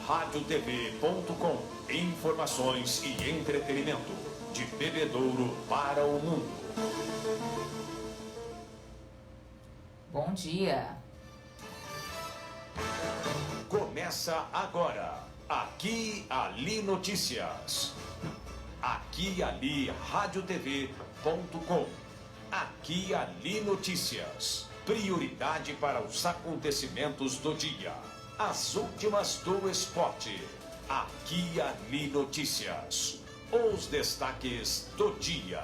radiotv.com. Informações e entretenimento de Bebedouro para o mundo. Bom dia. Começa agora. Aqui Ali Notícias. Aqui Ali radiotv.com. Aqui Ali Notícias. Prioridade para os acontecimentos do dia. As últimas do esporte. Aqui Ali Notícias. Os destaques do dia.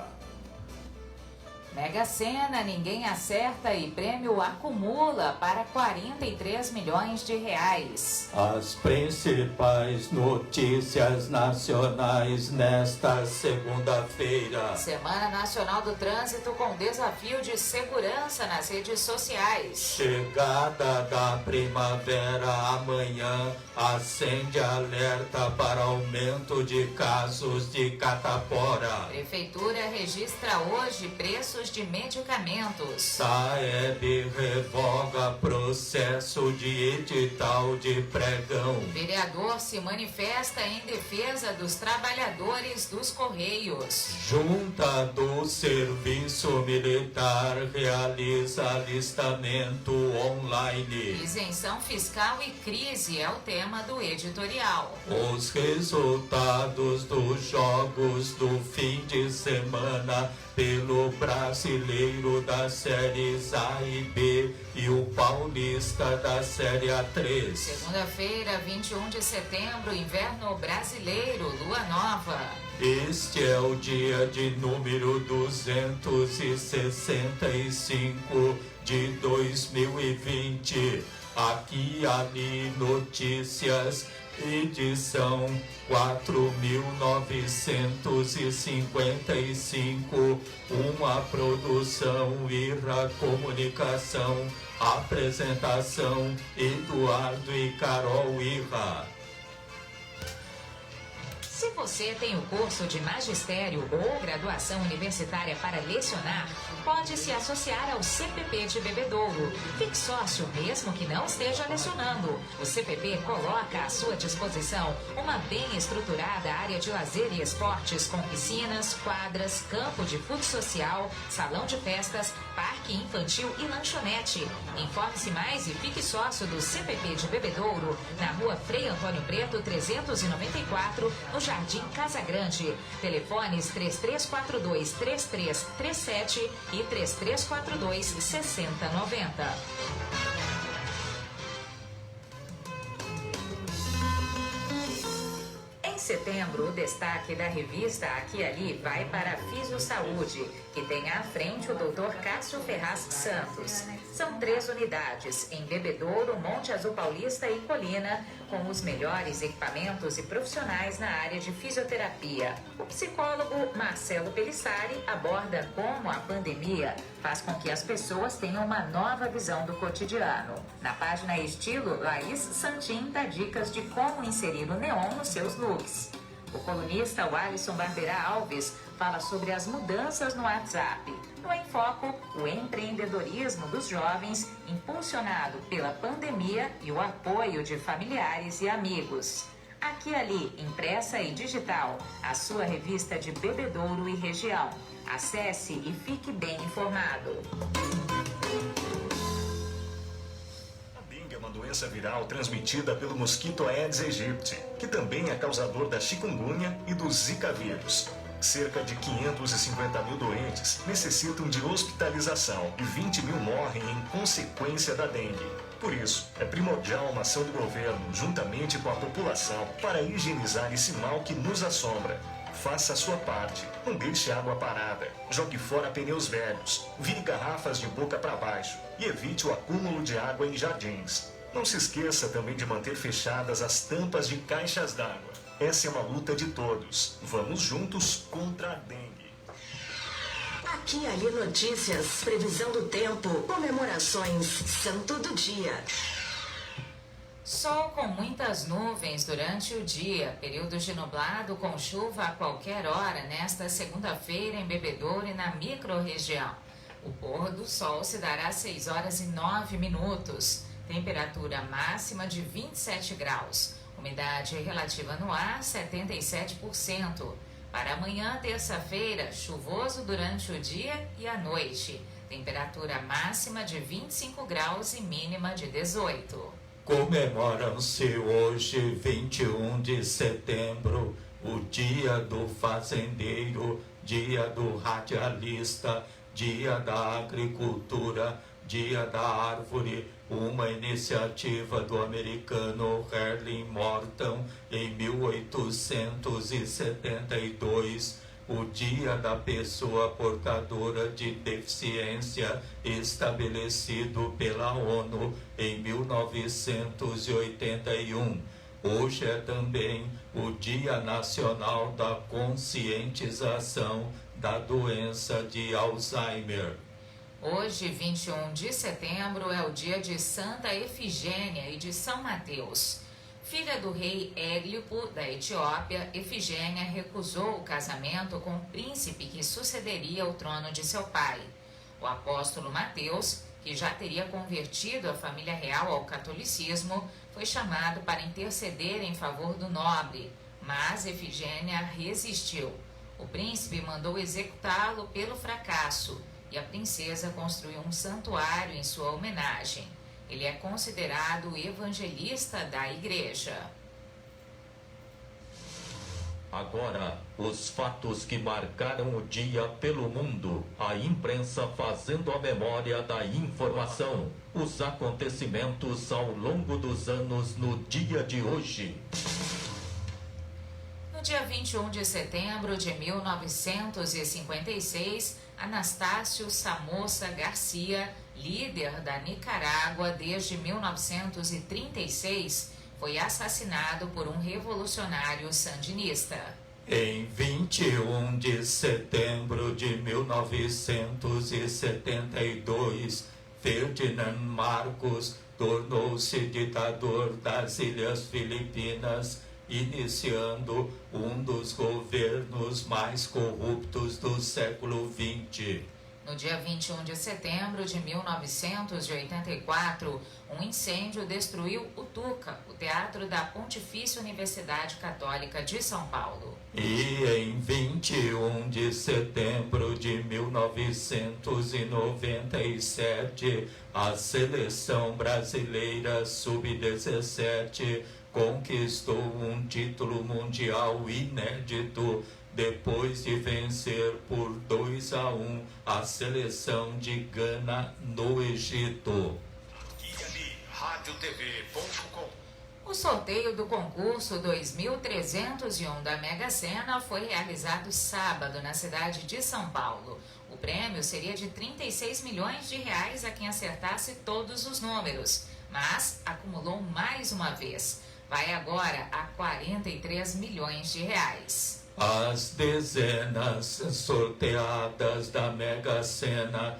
Mega Sena, ninguém acerta e prêmio acumula para 43 milhões de reais. As principais notícias nacionais nesta segunda-feira. Semana Nacional do Trânsito com desafio de segurança nas redes sociais. Chegada da primavera amanhã acende alerta para aumento de casos de catapora. Prefeitura registra hoje preços de medicamentos. Saeb revoga processo de edital de pregão. Vereador se manifesta em defesa dos trabalhadores dos Correios. Junta do Serviço Militar realiza alistamento online. Isenção fiscal e crise é o tema do editorial. Os resultados dos jogos do fim de semana pelo Brasileiro das séries A e B e o Paulista da Série A3. Segunda-feira, 21 de setembro, inverno brasileiro, lua nova. Este é o dia de número 265 de 2020. Aqui Ali Notícias, edição 4.955, uma produção Irra Comunicação, apresentação Eduardo e Carol Irra. Se você tem o curso de magistério ou graduação universitária para lecionar, pode se associar ao CPP de Bebedouro. Fique sócio mesmo que não esteja lecionando. O CPP coloca à sua disposição uma bem estruturada área de lazer e esportes com piscinas, quadras, campo de futsal social, salão de festas, parque infantil e lanchonete. Informe-se mais e fique sócio do CPP de Bebedouro, na rua Frei Antônio Preto, 394, no Jardim Casa Grande. Telefones 3342-3337 e 3342-6090. Em setembro, o destaque da revista Aqui e Ali vai para a Fisiosaúde, que tem à frente o Dr. Cássio Ferraz Santos. São 3 unidades, em Bebedouro, Monte Azul Paulista e Colina, com os melhores equipamentos e profissionais na área de fisioterapia. O psicólogo Marcelo Pelissari aborda como a pandemia faz com que as pessoas tenham uma nova visão do cotidiano. Na página Estilo, Laís Santin dá dicas de como inserir o neon nos seus looks. O colunista Alisson Barberá Alves fala sobre as mudanças no WhatsApp. No Em Foco, o empreendedorismo dos jovens, impulsionado pela pandemia e o apoio de familiares e amigos. Aqui e Ali, impressa e digital, a sua revista de Bebedouro e região. Acesse e fique bem informado. É uma doença viral transmitida pelo mosquito Aedes aegypti, que também é causador da chikungunya e do Zika vírus. Cerca de 550 mil doentes necessitam de hospitalização e 20 mil morrem em consequência da dengue. Por isso, é primordial uma ação do governo, juntamente com a população, para higienizar esse mal que nos assombra. Faça a sua parte. Não deixe água parada. Jogue fora pneus velhos. Vire garrafas de boca para baixo. E evite o acúmulo de água em jardins. Não se esqueça também de manter fechadas as tampas de caixas d'água. Essa é uma luta de todos. Vamos juntos contra a dengue. Aqui Ali Notícias, previsão do tempo, comemorações, santo do dia. Sol com muitas nuvens durante o dia, período de nublado com chuva a qualquer hora nesta segunda-feira em Bebedouro e na microrregião. O pôr do sol se dará às 6 horas e 9 minutos, temperatura máxima de 27 graus. Umidade relativa no ar, 77%. Para amanhã, terça-feira, chuvoso durante o dia e a noite. Temperatura máxima de 25 graus e mínima de 18. Comemoram-se hoje, 21 de setembro, o Dia do Fazendeiro, Dia do Radialista, Dia da Agricultura, Dia da Árvore, uma iniciativa do americano Herling Morton em 1872, o Dia da Pessoa Portadora de Deficiência, estabelecido pela ONU em 1981. Hoje é também o Dia Nacional da Conscientização da Doença de Alzheimer. Hoje, 21 de setembro, é o dia de Santa Efigênia e de São Mateus. Filha do rei Églipo, da Etiópia, Efigênia recusou o casamento com o príncipe que sucederia ao trono de seu pai. O apóstolo Mateus, que já teria convertido a família real ao catolicismo, foi chamado para interceder em favor do nobre, mas Efigênia resistiu. O príncipe mandou executá-lo pelo fracasso e a princesa construiu um santuário em sua homenagem. Ele é considerado evangelista da igreja. Agora, os fatos que marcaram o dia pelo mundo. A imprensa fazendo a memória da informação. Os acontecimentos ao longo dos anos no dia de hoje. No dia 21 de setembro de 1956, Anastácio Somoza Garcia, líder da Nicarágua desde 1936, foi assassinado por um revolucionário sandinista. Em 21 de setembro de 1972, Ferdinand Marcos tornou-se ditador das Ilhas Filipinas, iniciando um dos governos mais corruptos do século XX. No dia 21 de setembro de 1984, um incêndio destruiu o Tuca, o teatro da Pontifícia Universidade Católica de São Paulo. E em 21 de setembro de 1997, a seleção brasileira sub-17 conquistou um título mundial inédito depois de vencer por 2-1 a seleção de Gana no Egito. Aqui e ali, radiotv.com. O sorteio do concurso 2301 da Mega Sena foi realizado sábado na cidade de São Paulo. O prêmio seria de 36 milhões de reais a quem acertasse todos os números, mas acumulou mais uma vez. Vai agora a 43 milhões de reais. As dezenas sorteadas da Mega Sena: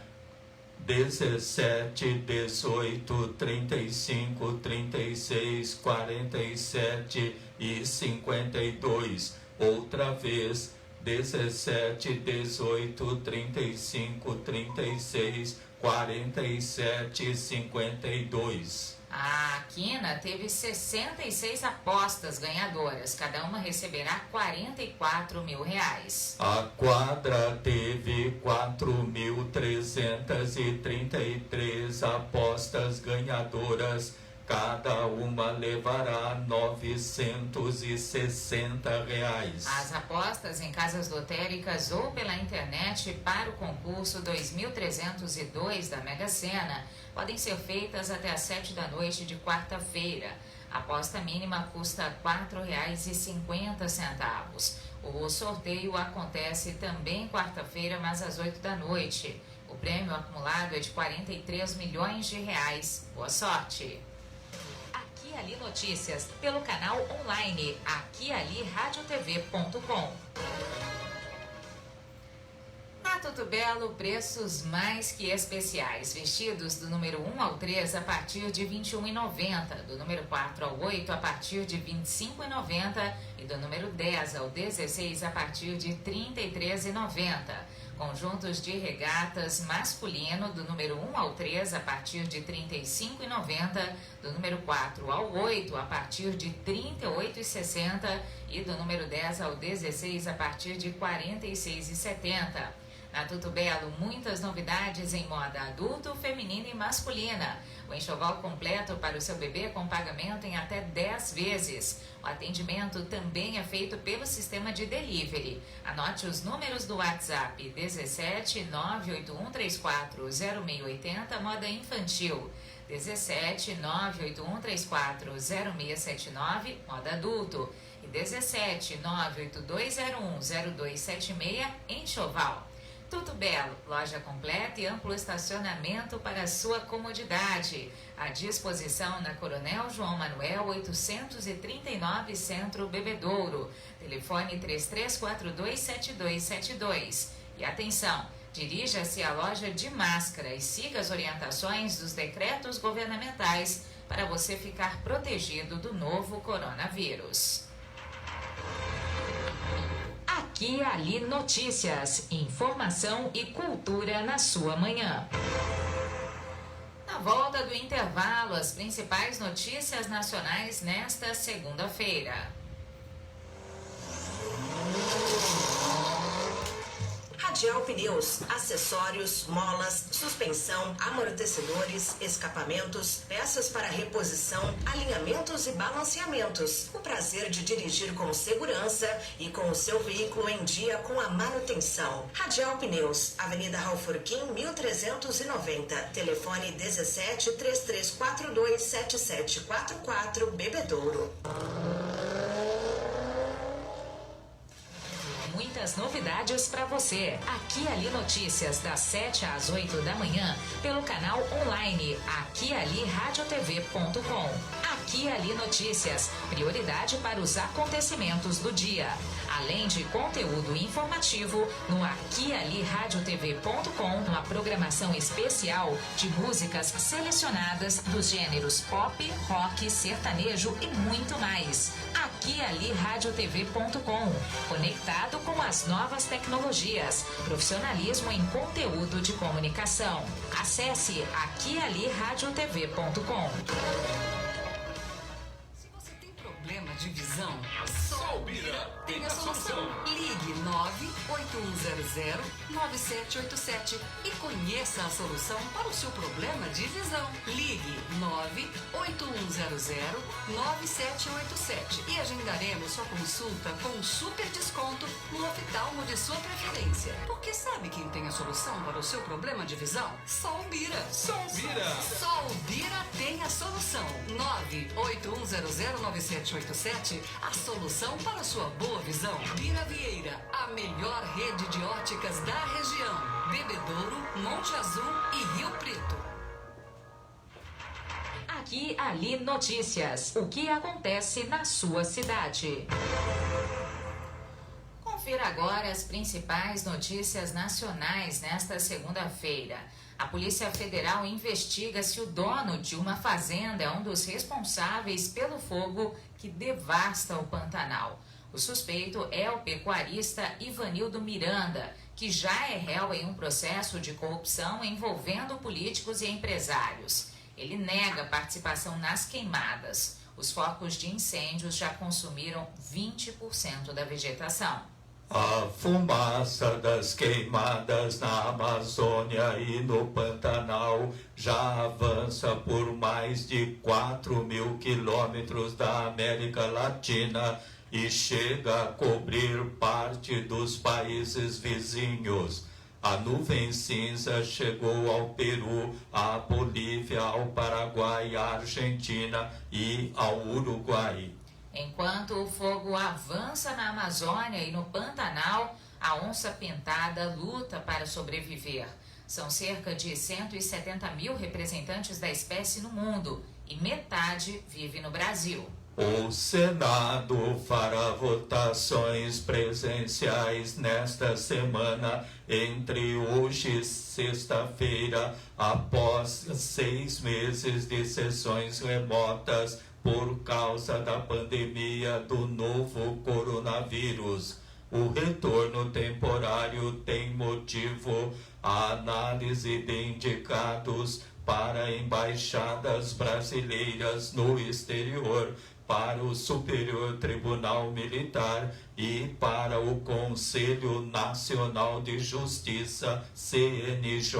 17, 18, 35, 36, 47 e 52. Outra vez: 17, 18, 35, 36, 47 e 52. A Quina teve 66 apostas ganhadoras, cada uma receberá 44 mil reais. A quadra teve 4.333 apostas ganhadoras, cada uma levará 960 reais. As apostas em casas lotéricas ou pela internet para o concurso 2302 da Mega Sena podem ser feitas até às 7 da noite de quarta-feira. A aposta mínima custa R$ 4,50. O sorteio acontece também quarta-feira, mas às 8 da noite. O prêmio acumulado é de 43 milhões de reais. Boa sorte! Aqui Ali Notícias, pelo canal online Aqui Ali Radiotv.com. Tudo Belo, preços mais que especiais. Vestidos do número 1 ao 3 a partir de R$ 21,90. Do número 4 ao 8 a partir de R$ 25,90. E do número 10 ao 16 a partir de R$ 33,90. Conjuntos de regatas masculino do número 1 ao 3 a partir de R$ 35,90. Do número 4 ao 8 a partir de R$ 38,60. E do número 10 ao 16 a partir de R$ 46,70. Na Tudo Belo, muitas novidades em moda adulto, feminina e masculina. O enxoval completo para o seu bebê com pagamento em até 10 vezes. O atendimento também é feito pelo sistema de delivery. Anote os números do WhatsApp: 17 981 34 0680, moda infantil. 17 981 34 0679, moda adulto. E 17 98201 0276, enxoval. Tudo Belo, loja completa e amplo estacionamento para sua comodidade. À disposição na Coronel João Manuel 839, Centro Bebedouro. Telefone 33427272. E atenção, dirija-se à loja de máscara e siga as orientações dos decretos governamentais para você ficar protegido do novo coronavírus. Aqui e Ali Notícias, informação e cultura na sua manhã. Na volta do intervalo, as principais notícias nacionais nesta segunda-feira. Radial Pneus, acessórios, molas, suspensão, amortecedores, escapamentos, peças para reposição, alinhamentos e balanceamentos. O prazer de dirigir com segurança e com o seu veículo em dia com a manutenção. Radial Pneus, Avenida Raufurquim, 1390. Telefone 17 3342 7744, Bebedouro. Muitas novidades para você. Aqui e Ali Notícias, das 7 às 8 da manhã, pelo canal online aquialiradiotv.com. Aqui e Ali Notícias, prioridade para os acontecimentos do dia. Além de conteúdo informativo, no aquialiradiotv.com, uma programação especial de músicas selecionadas dos gêneros pop, rock, sertanejo e muito mais. aquialiradiotv.com, conectado com as novas tecnologias, profissionalismo em conteúdo de comunicação. Acesse aquialiradiotv.com. Problema de visão? Só o Bira tem a solução. Ligue 98100-9787 e conheça a solução para o seu problema de visão. Ligue 98100-9787 e agendaremos sua consulta com um super desconto no oftalmo de sua preferência. Porque sabe quem tem a solução para o seu problema de visão? Só o Bira. Só o Bira. Só o Bira tem a solução. 98100-9787, a solução para sua boa visão. Bira Vieira, a melhor rede de óticas da região. Bebedouro, Monte Azul e Rio Preto. Aqui e Ali Notícias, o que acontece na sua cidade. Confira agora as principais notícias nacionais nesta segunda-feira. A Polícia Federal investiga se o dono de uma fazenda é um dos responsáveis pelo fogo que devasta o Pantanal. O suspeito é o pecuarista Ivanildo Miranda, que já é réu em um processo de corrupção envolvendo políticos e empresários. Ele nega participação nas queimadas. Os focos de incêndios já consumiram 20% da vegetação. A fumaça das queimadas na Amazônia e no Pantanal já avança por mais de 4.000 quilômetros da América Latina e chega a cobrir parte dos países vizinhos. A nuvem cinza chegou ao Peru, à Bolívia, ao Paraguai, à Argentina e ao Uruguai. Enquanto o fogo avança na Amazônia e no Pantanal, a onça-pintada luta para sobreviver. São cerca de 170 mil representantes da espécie no mundo e metade vive no Brasil. O Senado fará votações presenciais nesta semana, entre hoje e sexta-feira, após 6 meses de sessões remotas por causa da pandemia do novo coronavírus. O retorno temporário tem motivo a análise de indicados para embaixadas brasileiras no exterior, para o Superior Tribunal Militar e para o Conselho Nacional de Justiça, CNJ.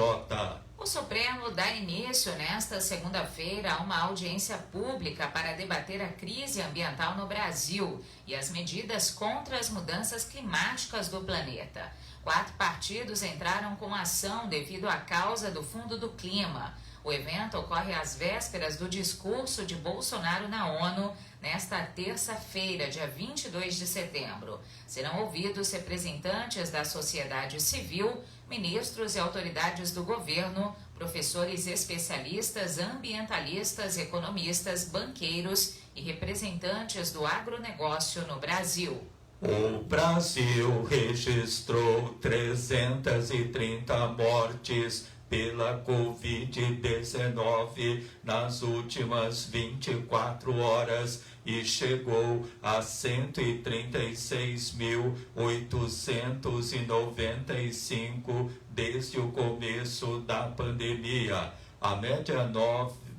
O Supremo dá início nesta segunda-feira a uma audiência pública para debater a crise ambiental no Brasil e as medidas contra as mudanças climáticas do planeta. 4 partidos entraram com ação devido à causa do Fundo do Clima. O evento ocorre às vésperas do discurso de Bolsonaro na ONU, nesta terça-feira, dia 22 de setembro. Serão ouvidos representantes da sociedade civil, ministros e autoridades do governo, professores especialistas, ambientalistas, economistas, banqueiros e representantes do agronegócio no Brasil. O Brasil registrou 330 mortes pela Covid-19 nas últimas 24 horas e chegou a 136.895 desde o começo da pandemia. A média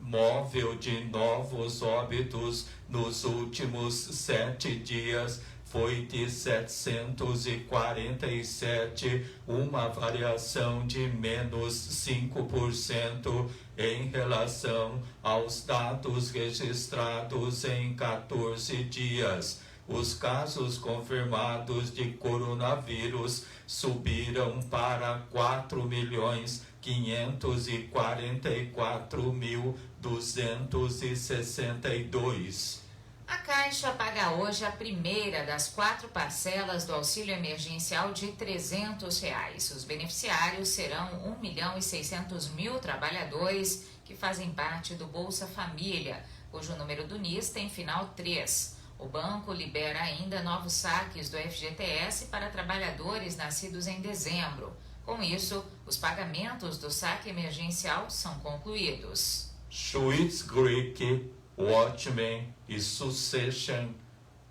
móvel de novos óbitos nos últimos 7 dias foi de 747, uma variação de menos 5% em relação aos dados registrados em 14 dias. Os casos confirmados de coronavírus subiram para 4.544.262. A Caixa paga hoje a primeira das 4 parcelas do auxílio emergencial de R$ 300. Os beneficiários serão 1.600.000 trabalhadores que fazem parte do Bolsa Família, cujo número do NIS tem final 3. O banco libera ainda novos saques do FGTS para trabalhadores nascidos em dezembro. Com isso, os pagamentos do saque emergencial são concluídos. Schitt's Creek, Watchmen e Succession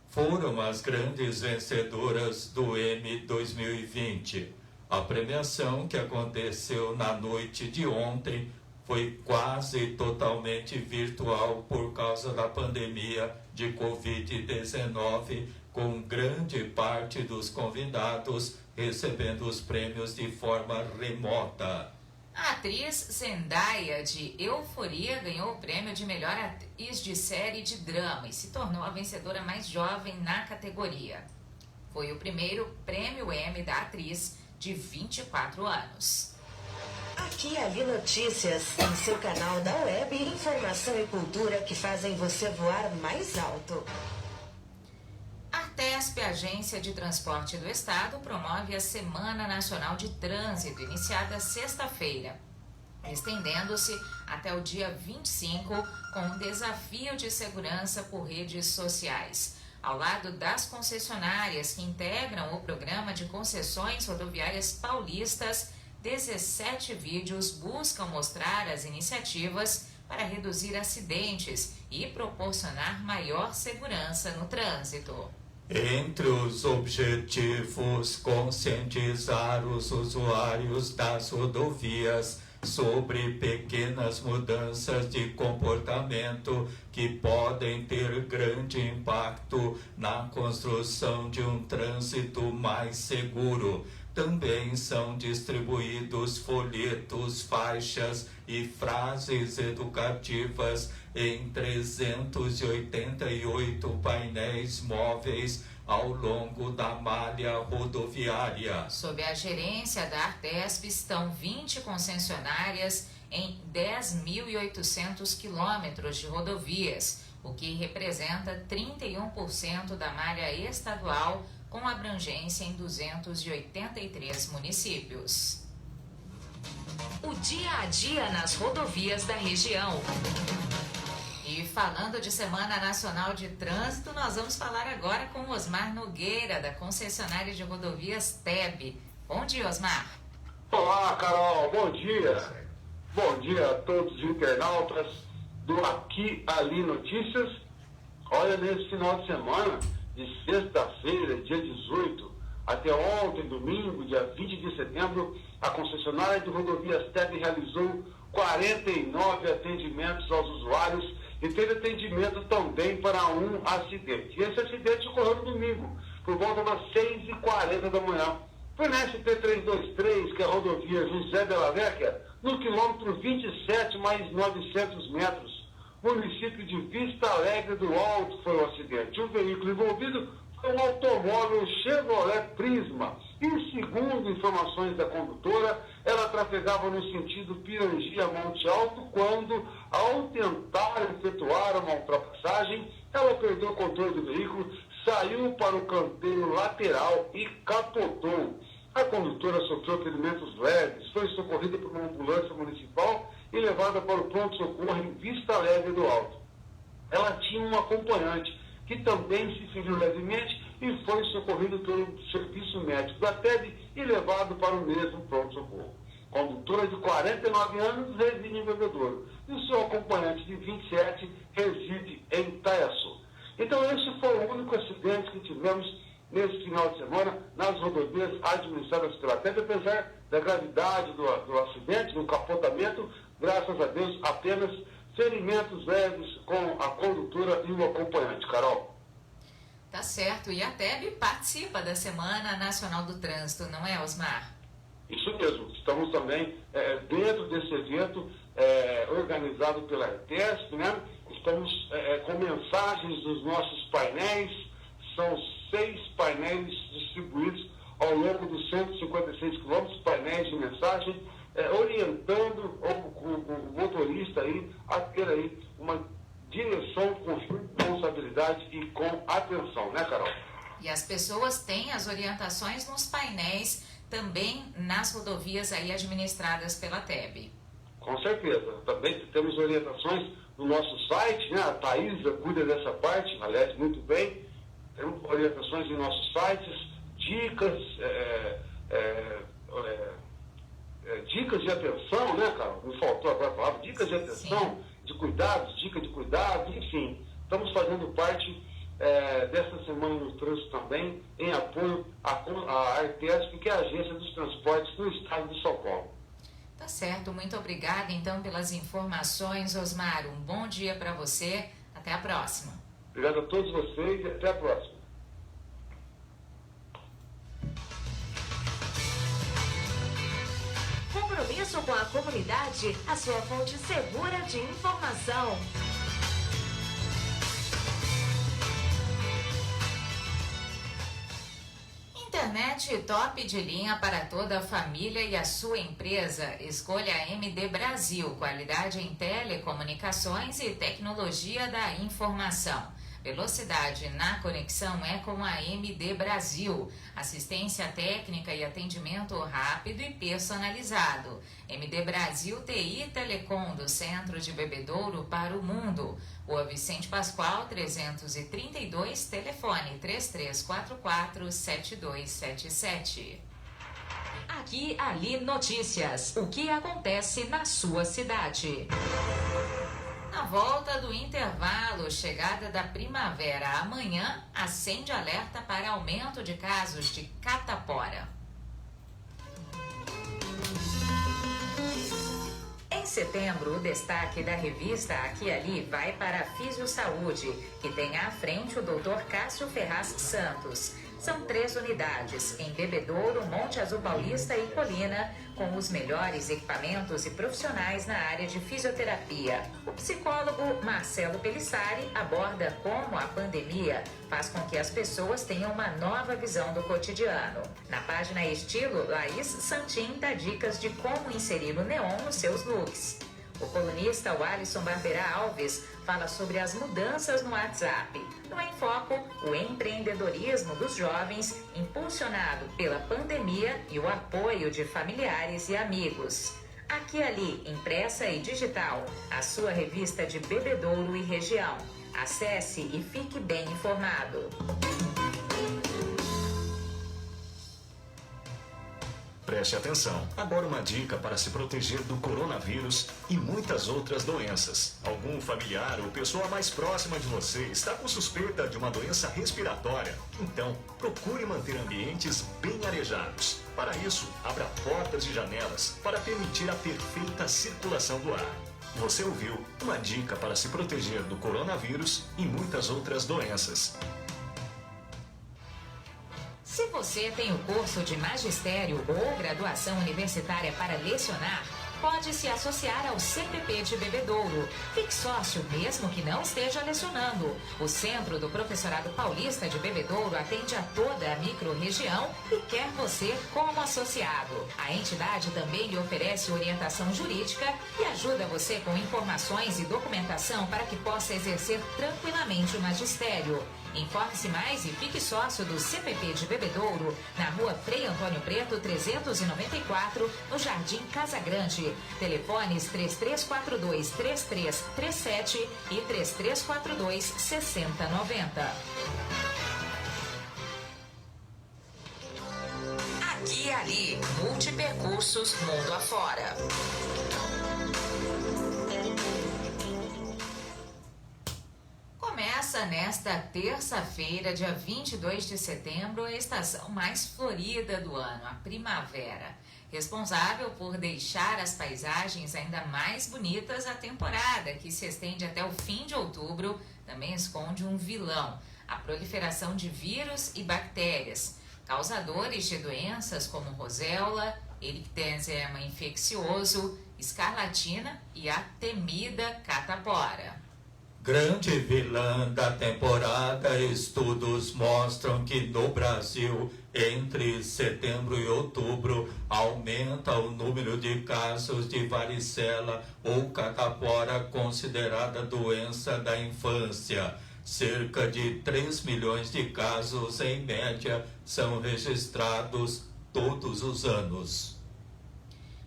foram as grandes vencedoras do Emmy 2020. A premiação, que aconteceu na noite de ontem, foi quase totalmente virtual por causa da pandemia de Covid-19, com grande parte dos convidados recebendo os prêmios de forma remota. A atriz Zendaya, de Euforia, ganhou o prêmio de melhor atriz de série de drama e se tornou a vencedora mais jovem na categoria. Foi o primeiro prêmio Emmy da atriz, de 24 anos. Aqui é Ali Notícias, em seu canal da web, informação e cultura que fazem você voar mais alto. A Artesp, Agência de Transporte do Estado, promove a Semana Nacional de Trânsito, iniciada sexta-feira, estendendo-se até o dia 25, com um desafio de segurança por redes sociais. Ao lado das concessionárias que integram o programa de concessões rodoviárias paulistas, 17 vídeos buscam mostrar as iniciativas para reduzir acidentes e proporcionar maior segurança no trânsito. Entre os objetivos, conscientizar os usuários das rodovias sobre pequenas mudanças de comportamento que podem ter grande impacto na construção de um trânsito mais seguro. Também são distribuídos folhetos, faixas e frases educativas em 388 painéis móveis ao longo da malha rodoviária. Sob a gerência da Artesp estão 20 concessionárias em 10.800 quilômetros de rodovias, o que representa 31% da malha estadual, com abrangência em 283 municípios. O dia a dia nas rodovias da região. E falando de Semana Nacional de Trânsito, nós vamos falar agora com o Osmar Nogueira, da concessionária de rodovias TEB. Bom dia, Osmar. Olá, Carol. Bom dia. Bom dia a todos os internautas do Aqui Ali Notícias. Olha, nesse final de semana, de sexta-feira, dia 18, até ontem, domingo, dia 20 de setembro, a concessionária de rodovias TEB realizou 49 atendimentos aos usuários e teve atendimento também para um acidente. E esse acidente ocorreu no domingo, por volta das 6h40 da manhã. Foi na SP-323, que é a rodovia José de la Vecchia, no quilômetro 27 mais 900 metros. Município de Vista Alegre do Alto foi o acidente. O veículo envolvido foi um automóvel Chevrolet Prisma. E segundo informações da condutora, ela trafegava no sentido Pirangia-Monte Alto quando, ao tentar efetuar uma ultrapassagem, ela perdeu o controle do veículo, saiu para o canteiro lateral e capotou. A condutora sofreu ferimentos leves, foi socorrida por uma ambulância municipal e levada para o pronto-socorro em Vista Alegre do Alto. Ela tinha um acompanhante que também se feriu levemente e foi socorrido pelo serviço médico da TEB e levado para o mesmo pronto-socorro. Condutora de 49 anos reside em Bebedouro e o seu acompanhante de 27 reside em Itaiaçu. Então esse foi o único acidente que tivemos nesse final de semana nas rodovias administradas pela TEB, apesar da gravidade do acidente, do capotamento, graças a Deus, apenas ferimentos leves com a condutora e o acompanhante. Carol. Tá certo. E a TEB participa da Semana Nacional do Trânsito, não é, Osmar? Isso mesmo. Estamos também dentro desse evento organizado pela ETESP, né? Estamos com mensagens dos nossos painéis. São 6 painéis distribuídos ao longo dos 156 quilômetros, painéis de mensagem, orientando o motorista aí a ter aí uma direção com responsabilidade e com atenção, né, Carol? E as pessoas têm as orientações nos painéis, também nas rodovias aí administradas pela TEB. Com certeza. Também temos orientações no nosso site, né? A Thaisa cuida dessa parte, aliás, muito bem. Temos orientações em nossos sites, dicas, dicas de atenção, né, Carol? Me faltou agora a palavra, dicas de atenção, sim, de cuidados, dica de cuidado, enfim. Estamos fazendo parte desta Semana no Trânsito também, em apoio à Artesp, que é a Agência dos Transportes do Estado de São Paulo. Tá certo, muito obrigada então pelas informações, Osmar. Um bom dia para você, até a próxima. Obrigado a todos vocês e até a próxima. Compromisso com a comunidade, a sua fonte segura de informação. Internet top de linha para toda a família e a sua empresa. Escolha a MD Brasil, qualidade em telecomunicações e tecnologia da informação. Velocidade na conexão é com a MD Brasil. Assistência técnica e atendimento rápido e personalizado. MD Brasil TI Telecom, do Centro de Bebedouro para o Mundo. Rua Vicente Pascoal, 332, telefone 3344-7277. Aqui Ali Notícias. O que acontece na sua cidade? Na volta do intervalo, chegada da primavera amanhã, acende alerta para aumento de casos de catapora. Em setembro, o destaque da revista Aqui e Ali vai para a Fisiosaúde, que tem à frente o Dr. Cássio Ferraz Santos. São 3 unidades, em Bebedouro, Monte Azul Paulista e Colina, com os melhores equipamentos e profissionais na área de fisioterapia. O psicólogo Marcelo Pelissari aborda como a pandemia faz com que as pessoas tenham uma nova visão do cotidiano. Na página Estilo, Laís Santin dá dicas de como inserir o neon nos seus looks. O colunista Alisson Barberá Alves fala sobre as mudanças no WhatsApp. No Em Foco, o empreendedorismo dos jovens, impulsionado pela pandemia e o apoio de familiares e amigos. Aqui e Ali, impressa e digital, a sua revista de Bebedouro e região. Acesse e fique bem informado. Preste atenção. Agora uma dica para se proteger do coronavírus e muitas outras doenças. Algum familiar ou pessoa mais próxima de você está com suspeita de uma doença respiratória? Então, procure manter ambientes bem arejados. Para isso, abra portas e janelas para permitir a perfeita circulação do ar. Você ouviu uma dica para se proteger do coronavírus e muitas outras doenças. Se você tem o curso de magistério ou graduação universitária para lecionar, pode se associar ao CPP de Bebedouro. Fique sócio mesmo que não esteja lecionando. O Centro do Professorado Paulista de Bebedouro atende a toda a microrregião e quer você como associado. A entidade também lhe oferece orientação jurídica e ajuda você com informações e documentação para que possa exercer tranquilamente o magistério. Informe-se mais e fique sócio do CPP de Bebedouro, na rua Frei Antônio Preto, 394, no Jardim Casa Grande. Telefones 3342-3337 e 3342-6090. Aqui e Ali, multipercursos mundo afora. Começa nesta terça-feira, dia 22 de setembro, a estação mais florida do ano, a primavera. Responsável por deixar as paisagens ainda mais bonitas, a temporada, que se estende até o fim de outubro, também esconde um vilão: a proliferação de vírus e bactérias, causadores de doenças como roséola, erictésema infeccioso, escarlatina e a temida catapora. Grande vilã da temporada, estudos mostram que no Brasil, entre setembro e outubro, aumenta o número de casos de varicela ou catapora, considerada doença da infância. Cerca de 3 milhões de casos, em média, são registrados todos os anos.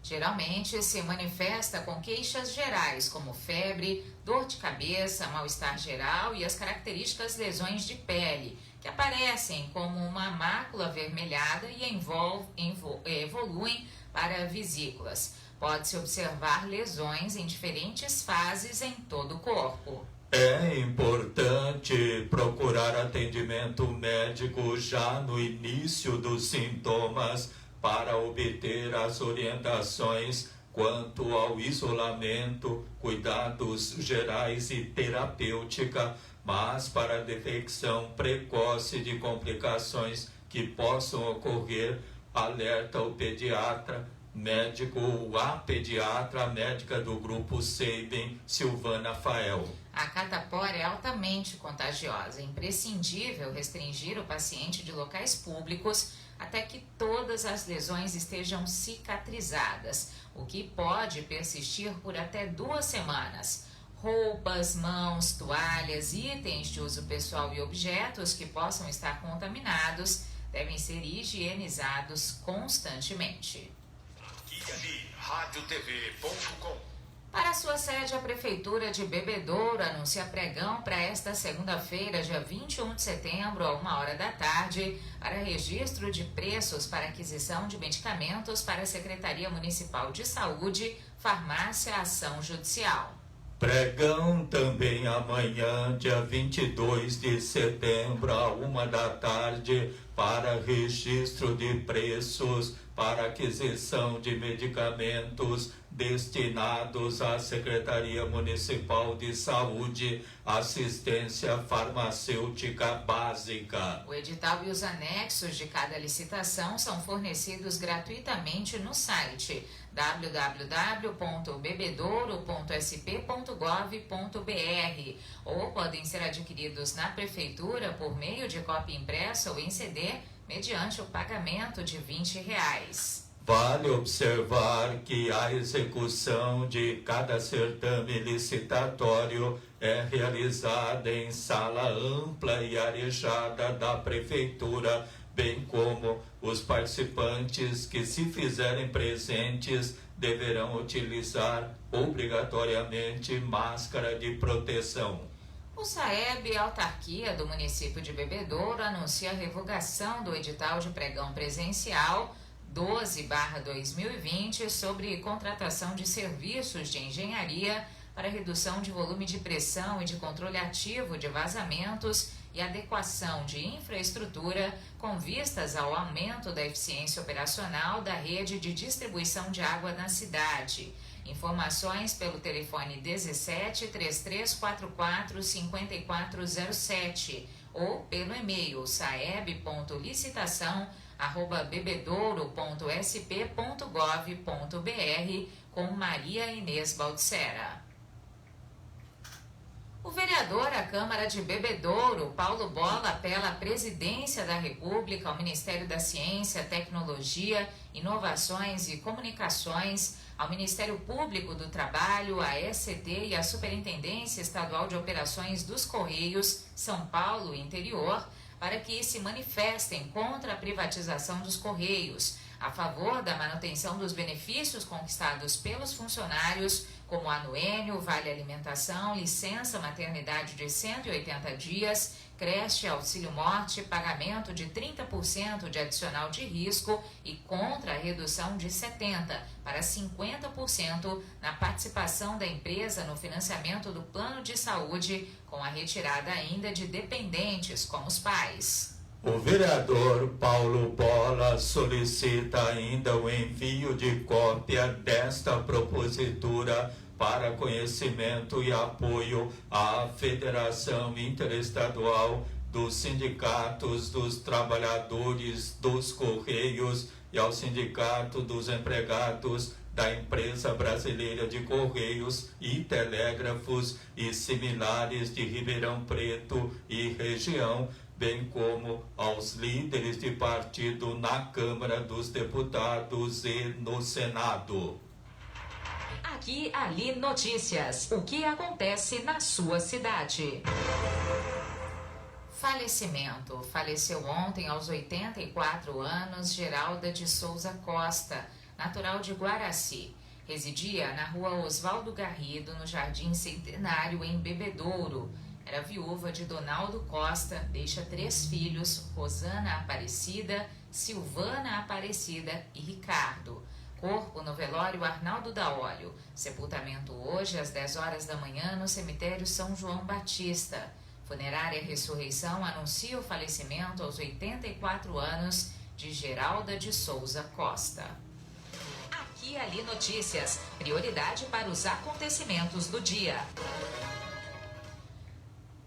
Geralmente se manifesta com queixas gerais como febre, dor de cabeça, mal-estar geral e as características lesões de pele, que aparecem como uma mácula avermelhada e evoluem para vesículas. Pode-se observar lesões em diferentes fases em todo o corpo. É importante procurar atendimento médico já no início dos sintomas, para obter as orientações quanto ao isolamento, cuidados gerais e terapêutica, mas para a detecção precoce de complicações que possam ocorrer, alerta o pediatra, médico ou a pediatra, médica do grupo Sabin, Silvana Fael. A catapora é altamente contagiosa, é imprescindível restringir o paciente de locais públicos até que todas as lesões estejam cicatrizadas, o que pode persistir por até 2 semanas. Roupas, mãos, toalhas, itens de uso pessoal e objetos que possam estar contaminados devem ser higienizados constantemente. Aqui e Ali, radiotv.com. Para sua sede, a Prefeitura de Bebedouro anuncia pregão para esta segunda-feira, dia 21 de setembro, a 1h da tarde, para registro de preços para aquisição de medicamentos para a Secretaria Municipal de Saúde, Farmácia Ação Judicial. Pregão também amanhã, dia 22 de setembro, a 1h da tarde, para registro de preços para aquisição de medicamentos destinados à Secretaria Municipal de Saúde, Assistência Farmacêutica Básica. O edital e os anexos de cada licitação são fornecidos gratuitamente no site www.bebedouro.sp.gov.br ou podem ser adquiridos na Prefeitura por meio de cópia impressa ou em CD, mediante o pagamento de R$20. Vale observar que a execução de cada certame licitatório é realizada em sala ampla e arejada da Prefeitura, bem como os participantes que se fizerem presentes deverão utilizar obrigatoriamente máscara de proteção. O SAEB, autarquia do município de Bebedouro, anuncia a revogação do edital de pregão presencial 12/2020 sobre contratação de serviços de engenharia para redução de volume de pressão e de controle ativo de vazamentos e adequação de infraestrutura com vistas ao aumento da eficiência operacional da rede de distribuição de água na cidade. Informações pelo telefone 17 3344 5407 ou pelo e-mail saeb.licitação@bebedouro.sp.gov.br com Maria Inês Baldissera. O vereador à Câmara de Bebedouro, Paulo Bola, apela à Presidência da República, ao Ministério da Ciência, Tecnologia, Inovações e Comunicações, ao Ministério Público do Trabalho, à ECT e à Superintendência Estadual de Operações dos Correios, São Paulo Interior, para que se manifestem contra a privatização dos Correios, a favor da manutenção dos benefícios conquistados pelos funcionários, como anuênio, vale alimentação, licença maternidade de 180 dias, creche, auxílio-morte, pagamento de 30% de adicional de risco e contra a redução de 70% para 50% na participação da empresa no financiamento do plano de saúde, com a retirada ainda de dependentes, como os pais. O vereador Paulo Bola solicita ainda o envio de cópia desta propositura para conhecimento e apoio à Federação Interestadual dos Sindicatos dos Trabalhadores dos Correios e ao Sindicato dos Empregados da Empresa Brasileira de Correios e Telégrafos e similares de Ribeirão Preto e região, bem como aos líderes de partido na Câmara dos Deputados e no Senado. Aqui, ali, notícias. O que acontece na sua cidade? Falecimento. Faleceu ontem aos 84 anos Geralda de Souza Costa, natural de Guaraci. Residia na rua Oswaldo Garrido, no Jardim Centenário, em Bebedouro. Era viúva de Donaldo Costa, deixa 3 filhos, Rosana Aparecida, Silvana Aparecida e Ricardo. Corpo no velório Arnaldo da Óleo. Sepultamento hoje às 10 horas da manhã no cemitério São João Batista. Funerária Ressurreição anuncia o falecimento aos 84 anos de Geralda de Souza Costa. Aqui e ali notícias. Prioridade para os acontecimentos do dia.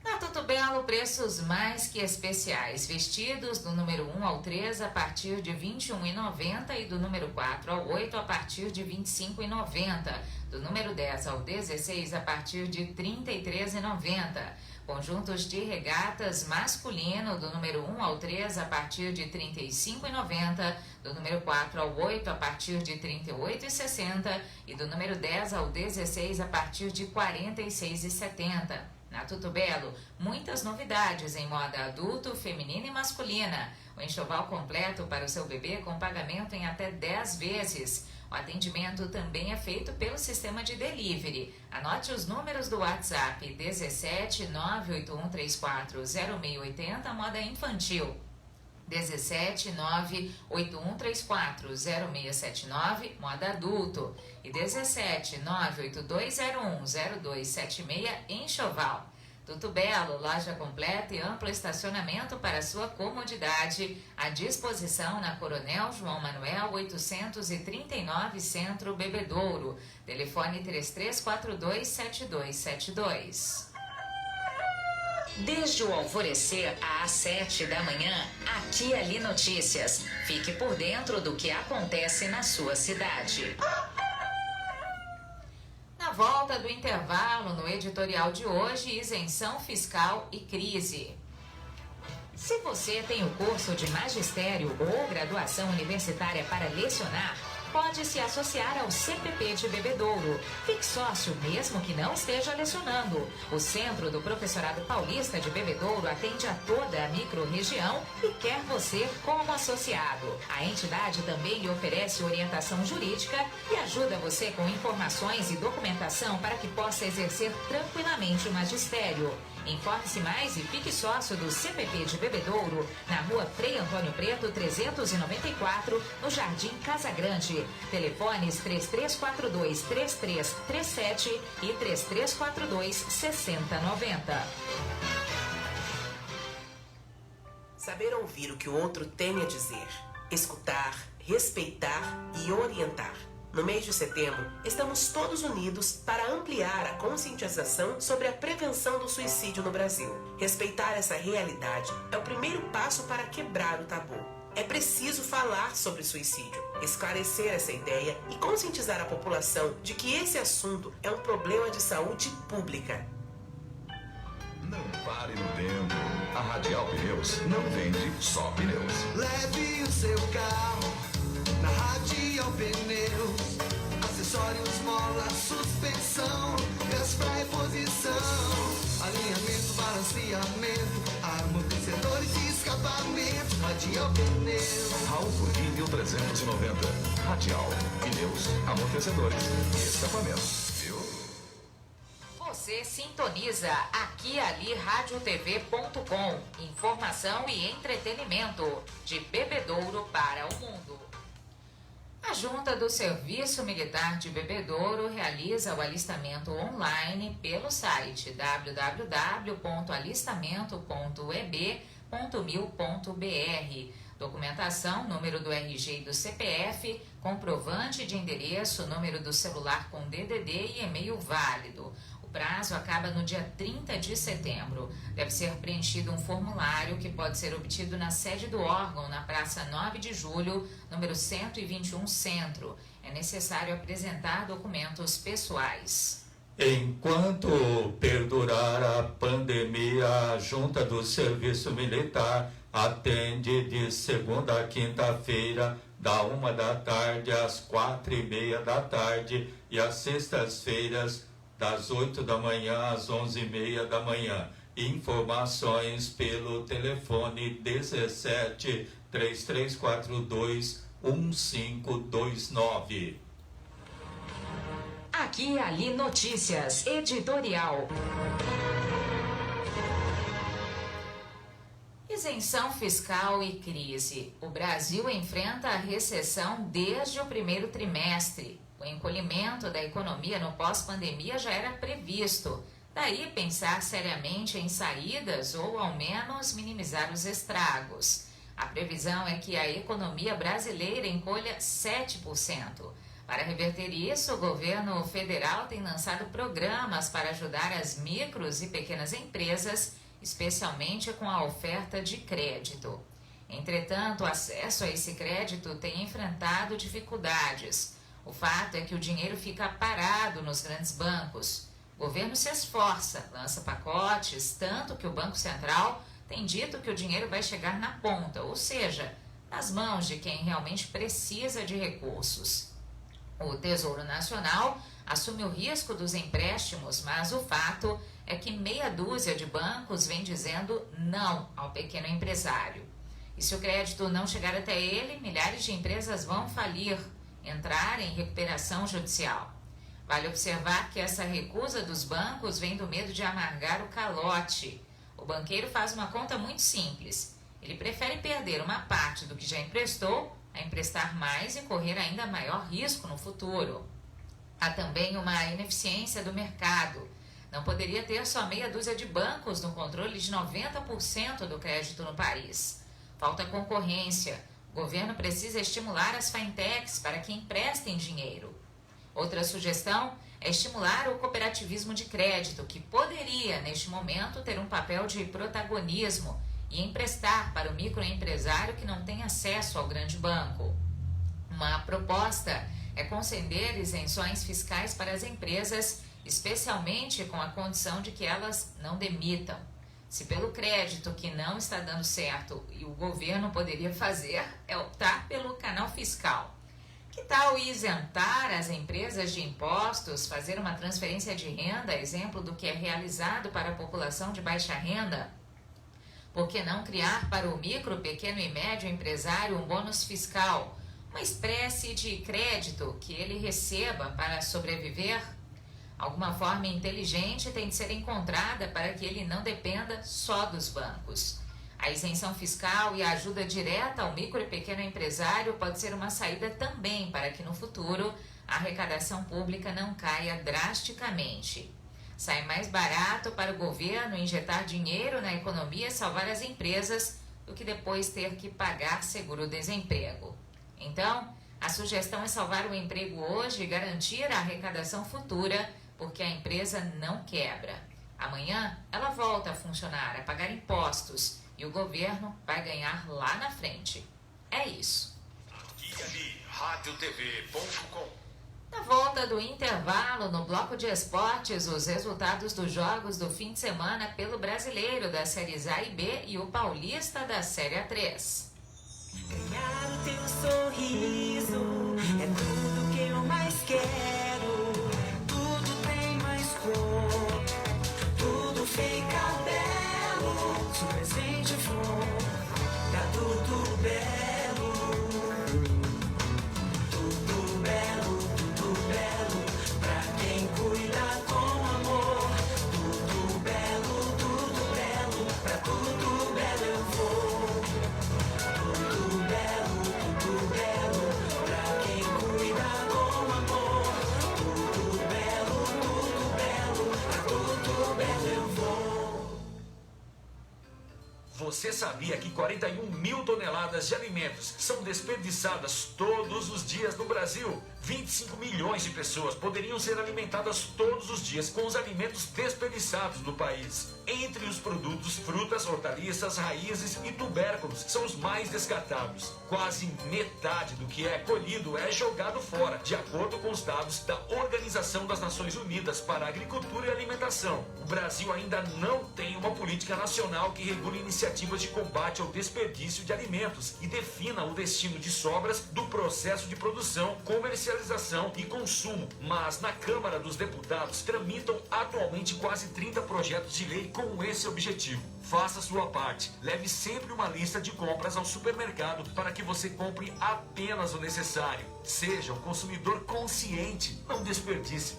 Na Tudo Belo, preços mais que especiais. Vestidos do número 1 ao 3 a partir de R$ 21,90 e do número 4 ao 8 a partir de R$ 25,90. Do número 10 ao 16 a partir de R$ 33,90. Conjuntos de regatas masculino do número 1 ao 3 a partir de R$ 35,90. Do número 4 ao 8 a partir de R$ 38,60. E do número 10 ao 16 a partir de R$ 46,70. Na Tudo Belo, muitas novidades em moda adulto, feminina e masculina. O enxoval completo para o seu bebê com pagamento em até 10 vezes. O atendimento também é feito pelo sistema de delivery. Anote os números do WhatsApp 17 98134 0680, moda infantil. 17 98134 0679, moda adulto. E 17 98201 0276, enxoval. Tudo Belo, loja completa e amplo estacionamento para sua comodidade. À disposição na Coronel João Manuel 839, Centro Bebedouro. Telefone 3342-7272. Desde o alvorecer às 7 da manhã, Aqui e Ali Notícias. Fique por dentro do que acontece na sua cidade. Na volta do intervalo, no editorial de hoje, isenção fiscal e crise. Se você tem o curso de magistério ou graduação universitária para lecionar, pode se associar ao CPP de Bebedouro. Fique sócio mesmo que não esteja lecionando. O Centro do Professorado Paulista de Bebedouro atende a toda a microrregião e quer você como associado. A entidade também lhe oferece orientação jurídica e ajuda você com informações e documentação para que possa exercer tranquilamente o magistério. Informe-se mais e fique sócio do CPP de Bebedouro, na rua Frei Antônio Preto, 394, no Jardim Casa Grande. Telefones 3342-3337 e 3342-6090. Saber ouvir o que o outro tem a dizer, escutar, respeitar e orientar. No mês de setembro, estamos todos unidos para ampliar a conscientização sobre a prevenção do suicídio no Brasil. Respeitar essa realidade é o primeiro passo para quebrar o tabu. É preciso falar sobre suicídio, esclarecer essa ideia e conscientizar a população de que esse assunto é um problema de saúde pública. Não pare no tempo. A Radial Pneus não vende só pneus. Leve o seu carro na Radial Pneus. Acessórios, mola, suspensão, gás pra reposição, alinhamento, balanceamento, amortecedores e escapamento. Radial Pneus. Raul Currim 1390. Radial Pneus, amortecedores e escapamentos. Você sintoniza aqui ali radiotv.com. Informação e entretenimento de Bebedouro para o mundo. A Junta do Serviço Militar de Bebedouro realiza o alistamento online pelo site www.alistamento.eb.mil.br. Documentação, número do RG e do CPF, comprovante de endereço, número do celular com DDD e e-mail válido. O prazo acaba no dia 30 de setembro. Deve ser preenchido um formulário que pode ser obtido na sede do órgão, na Praça 9 de Julho, número 121 Centro. É necessário apresentar documentos pessoais. Enquanto perdurar a pandemia, a Junta do Serviço Militar atende de segunda a quinta-feira, da 1 da tarde às 4:30 da tarde e às sextas-feiras, das 8 da manhã às 11:30 da manhã. Informações pelo telefone 17 3342 1529. Aqui e ali notícias, editorial. Isenção fiscal e crise. O Brasil enfrenta a recessão desde o primeiro trimestre. O encolhimento da economia no pós-pandemia já era previsto. Daí pensar seriamente em saídas ou ao menos minimizar os estragos. A previsão é que a economia brasileira encolha 7%. Para reverter isso, o governo federal tem lançado programas para ajudar as micros e pequenas empresas, especialmente com a oferta de crédito. Entretanto, o acesso a esse crédito tem enfrentado dificuldades. O fato é que o dinheiro fica parado nos grandes bancos. O governo se esforça, lança pacotes, tanto que o Banco Central tem dito que o dinheiro vai chegar na ponta, ou seja, nas mãos de quem realmente precisa de recursos. O Tesouro Nacional assume o risco dos empréstimos, mas o fato é que meia dúzia de bancos vem dizendo não ao pequeno empresário. E se o crédito não chegar até ele, milhares de empresas vão falir, entrar em recuperação judicial. Vale observar que essa recusa dos bancos vem do medo de amargar o calote. O banqueiro faz uma conta muito simples. Ele prefere perder uma parte do que já emprestou a emprestar mais e correr ainda maior risco no futuro. Há também uma ineficiência do mercado. Não poderia ter só meia dúzia de bancos no controle de 90% do crédito no país. Falta concorrência. O governo precisa estimular as fintechs para que emprestem dinheiro. Outra sugestão é estimular o cooperativismo de crédito, que poderia, neste momento, ter um papel de protagonismo e emprestar para o microempresário que não tem acesso ao grande banco. Uma proposta é conceder isenções fiscais para as empresas, especialmente com a condição de que elas não demitam. Se pelo crédito que não está dando certo e o governo poderia fazer é optar pelo canal fiscal. Que tal isentar as empresas de impostos, fazer uma transferência de renda, exemplo do que é realizado para a população de baixa renda? Por que não criar para o micro, pequeno e médio empresário um bônus fiscal, uma espécie de crédito que ele receba para sobreviver? Alguma forma inteligente tem de ser encontrada para que ele não dependa só dos bancos. A isenção fiscal e a ajuda direta ao micro e pequeno empresário pode ser uma saída também para que no futuro a arrecadação pública não caia drasticamente. Sai mais barato para o governo injetar dinheiro na economia e salvar as empresas do que depois ter que pagar seguro-desemprego. Então, a sugestão é salvar o emprego hoje e garantir a arrecadação futura, porque a empresa não quebra. Amanhã ela volta a funcionar, a pagar impostos, e o governo vai ganhar lá na frente. É isso. Aqui e ali, radiotv.com. Na volta do intervalo, no bloco de esportes, os resultados dos jogos do fim de semana pelo Brasileiro da Séries A e B e o Paulista da Série A3. Ganhar o teu sorriso é tudo que eu mais quero. Tudo tem mais cor, tudo fica belo. Se o presente for, tá tudo belo. Tudo belo, tudo belo. Pra quem cuida com amor. Tudo belo, pra tudo belo eu vou. Você sabia que 41 mil toneladas de alimentos são desperdiçadas todos os dias no Brasil? 25 milhões de pessoas poderiam ser alimentadas todos os dias com os alimentos desperdiçados no país. Entre os produtos, frutas, hortaliças, raízes e tubérculos são os mais descartados. Quase metade do que é colhido é jogado fora, de acordo com os dados da Organização das Nações Unidas para a Agricultura e Alimentação. O Brasil ainda não tem uma política nacional que regule iniciativas de combate ao desperdício de alimentos e defina o destino de sobras do processo de produção, comercialização e consumo. Mas na Câmara dos Deputados tramitam atualmente quase 30 projetos de lei com esse objetivo. Faça sua parte. Leve sempre uma lista de compras ao supermercado para que você compre apenas o necessário. Seja um consumidor consciente, não desperdice.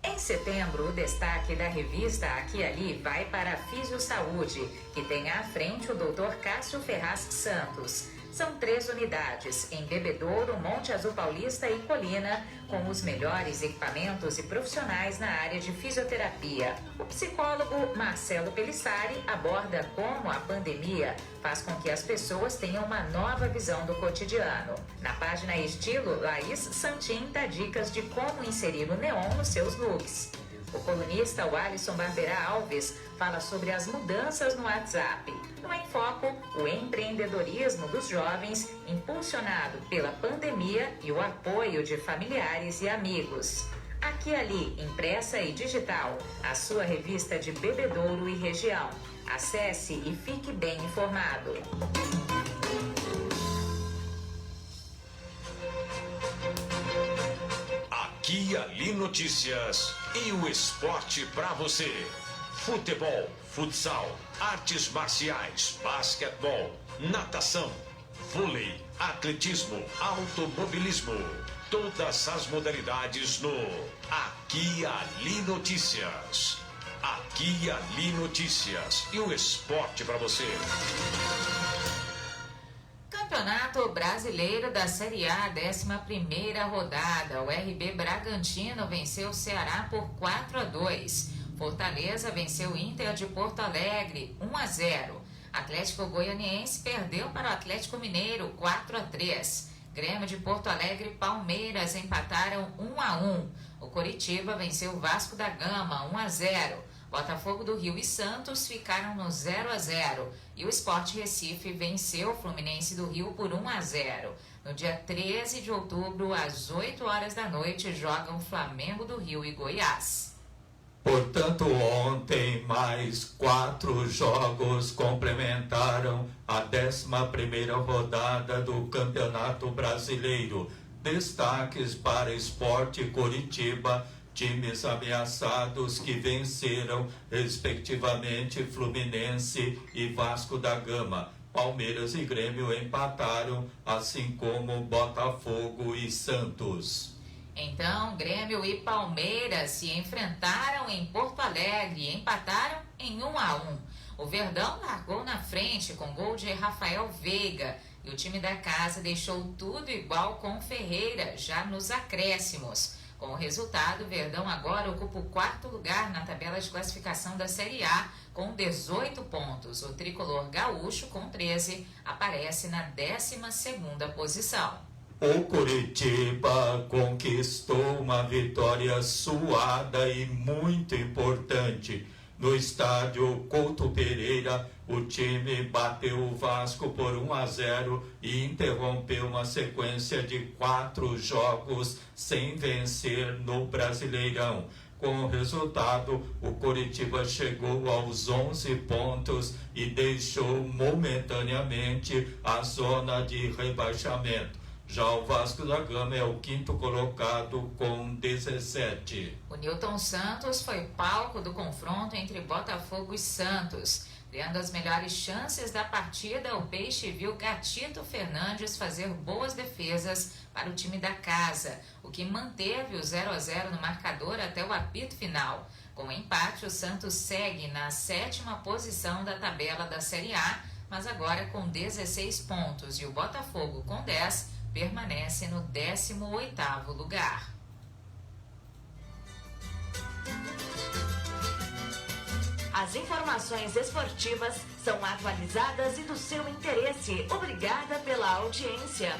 Em setembro, o destaque da revista Aqui e Ali vai para a Fisiosaúde, que tem à frente o Dr. Cássio Ferraz Santos. São 3 unidades, em Bebedouro, Monte Azul Paulista e Colina, com os melhores equipamentos e profissionais na área de fisioterapia. O psicólogo Marcelo Pelissari aborda como a pandemia faz com que as pessoas tenham uma nova visão do cotidiano. Na página Estilo, Laís Santin dá dicas de como inserir o neon nos seus looks. O colunista Alisson Barberá Alves fala sobre as mudanças no WhatsApp. No Em Foco, o empreendedorismo dos jovens, impulsionado pela pandemia e o apoio de familiares e amigos. Aqui e Ali, impressa e digital, a sua revista de Bebedouro e região. Acesse e fique bem informado. Aqui e Ali Notícias e o esporte pra você. Futebol, futsal, artes marciais, basquetebol, natação, vôlei, atletismo, automobilismo. Todas as modalidades no Aqui e Ali Notícias. Aqui e Ali Notícias e o esporte pra você. Campeonato Brasileiro da Série A, 11ª rodada. O RB Bragantino venceu o Ceará por 4-2. Fortaleza venceu o Inter de Porto Alegre 1-0. Atlético Goianiense perdeu para o Atlético Mineiro 4-3. Grêmio de Porto Alegre e Palmeiras empataram 1-1. O Coritiba venceu o Vasco da Gama 1-0. Botafogo do Rio e Santos ficaram no 0-0 e o Sport Recife venceu o Fluminense do Rio por 1-0. No dia 13 de outubro, às 8 horas da noite, jogam Flamengo do Rio e Goiás. Portanto, ontem mais 4 jogos complementaram a 11ª rodada do Campeonato Brasileiro. Destaques para Sport Coritiba, times ameaçados que venceram, respectivamente, Fluminense e Vasco da Gama. Palmeiras e Grêmio empataram, assim como Botafogo e Santos. Então, Grêmio e Palmeiras se enfrentaram em Porto Alegre e empataram em 1-1. O Verdão largou na frente com gol de Rafael Veiga e o time da casa deixou tudo igual com Ferreira, já nos acréscimos. Com o resultado, o Verdão agora ocupa o 4º lugar na tabela de classificação da Série A com 18 pontos. O tricolor gaúcho, com 13, aparece na 12ª posição. O Coritiba conquistou uma vitória suada e muito importante. No estádio Couto Pereira, o time bateu o Vasco por 1-0 e interrompeu uma sequência de 4 jogos sem vencer no Brasileirão. Com o resultado, o Coritiba chegou aos 11 pontos e deixou momentaneamente a zona de rebaixamento. Já o Vasco da Gama é o 5º colocado com 17. O Newton Santos foi palco do confronto entre Botafogo e Santos. Criando as melhores chances da partida, o Peixe viu Gatito Fernandes fazer boas defesas para o time da casa, o que manteve o 0-0 no marcador até o apito final. Com o empate, o Santos segue na 7ª posição da tabela da Série A, mas agora com 16 pontos, e o Botafogo, com 10, permanece no 18º lugar. As informações esportivas são atualizadas e do seu interesse. Obrigada pela audiência.